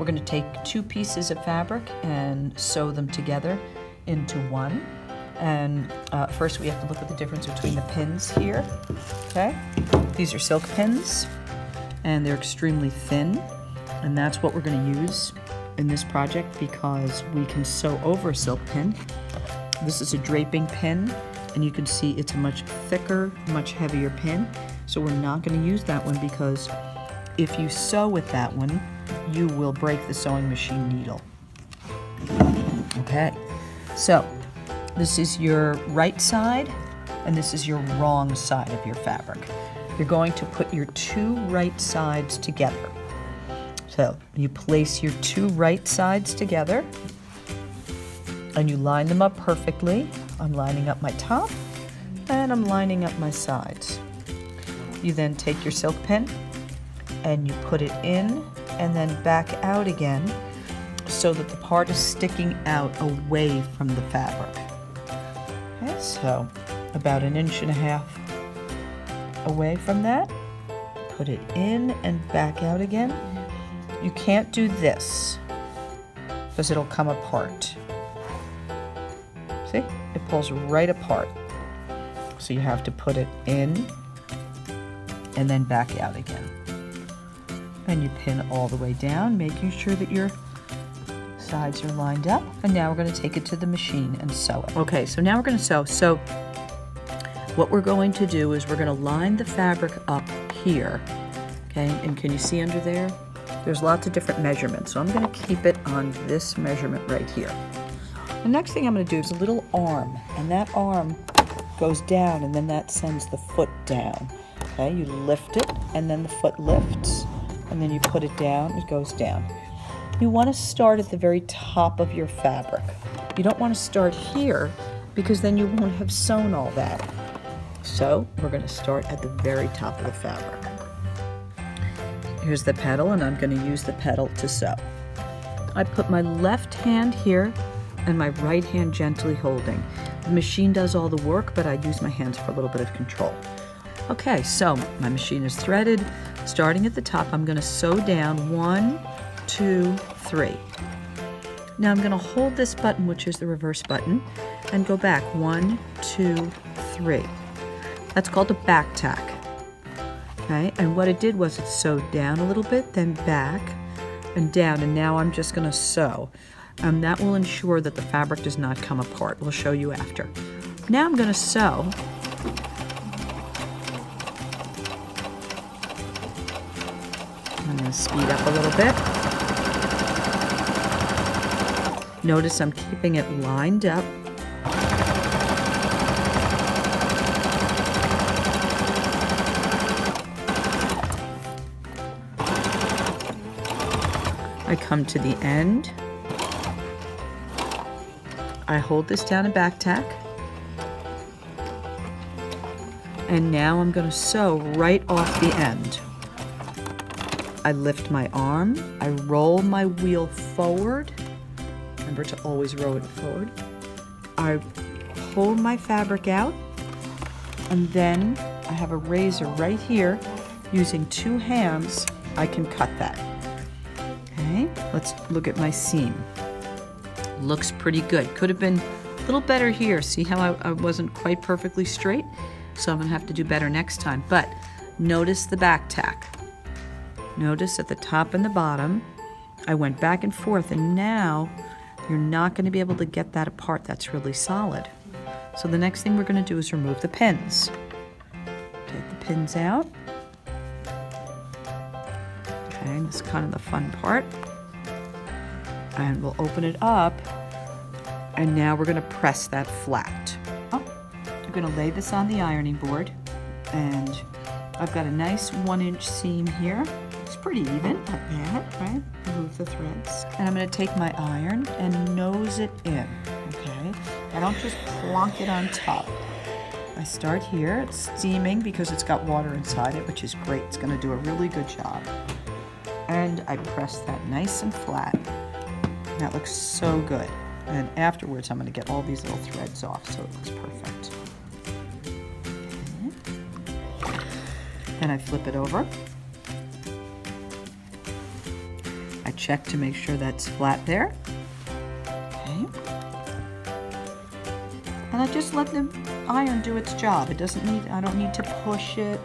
we're going to take two pieces of fabric and sew them together into one. And first we have to look at the difference between the pins here, okay? These are silk pins, and they're extremely thin, and that's what we're going to use in this project because we can sew over a silk pin. This is a draping pin, and you can see it's a much thicker, much heavier pin, so we're not going to use that one because if you sew with that one, you will break the sewing machine needle. Okay, so this is your right side, and this is your wrong side of your fabric. You're going to put your two right sides together. So you place your two right sides together, and you line them up perfectly. I'm lining up my top, and I'm lining up my sides. You then take your silk pin, and you put it in, and then back out again, so that the part is sticking out away from the fabric. Okay, so about 1.5 inches away from that. Put it in and back out again. You can't do this because it'll come apart. See? It pulls right apart. So you have to put it in and then back out again. And you pin all the way down, making sure that your sides are lined up. And now we're going to take it to the machine and sew it. Okay, so now we're going to sew. So what we're going to do is we're going to line the fabric up here. Okay, and can you see under there? There's lots of different measurements. So I'm going to keep it on this measurement right here. The next thing I'm going to do is a little arm, and that arm goes down, and then that sends the foot down. Okay, you lift it, and then the foot lifts, and then you put it down, it goes down. You want to start at the very top of your fabric. You don't want to start here because then you won't have sewn all that. So we're going to start at the very top of the fabric. Here's the pedal, and I'm going to use the pedal to sew. I put my left hand here and my right hand gently holding. The machine does all the work, but I use my hands for a little bit of control. Okay, so my machine is threaded. Starting at the top, I'm going to sew down 1, 2, 3. Now I'm going to hold this button, which is the reverse button, and go back 1, 2, 3. That's called a back tack. Okay, and what it did was it sewed down a little bit, then back and down, and now I'm just going to sew. That will ensure that the fabric does not come apart. We'll show you after. Now I'm going to sew. I'm going to speed up a little bit. Notice I'm keeping it lined up. I come to the end. I hold this down in Backtack. And now I'm going to sew right off the end. I lift my arm, I roll my wheel forward. Remember to always roll it forward. I pull my fabric out, and then I have a razor right here. Using 2 hands, I can cut that. Okay, let's look at my seam. Looks pretty good. Could have been a little better here. See how I wasn't quite perfectly straight? So I'm gonna have to do better next time. But notice the back tack. Notice at the top and the bottom, I went back and forth, and now you're not gonna be able to get that apart. That's really solid. So the next thing we're gonna do is remove the pins. Take the pins out. Okay, this is kind of the fun part. And we'll open it up, and now we're going to press that flat. I'm going to lay this on the ironing board, and I've got a nice 1-inch seam here. It's pretty even, not bad, right? Remove the threads. And I'm going to take my iron and nose it in, okay? I don't just plonk it on top. I start here. It's steaming because it's got water inside it, which is great. It's going to do a really good job. And I press that nice and flat. That looks so good. And afterwards, I'm going to get all these little threads off so it looks perfect. Okay. Then I flip it over. I check to make sure that's flat there. Okay. And I just let the iron do its job. It doesn't need, I don't need to push it.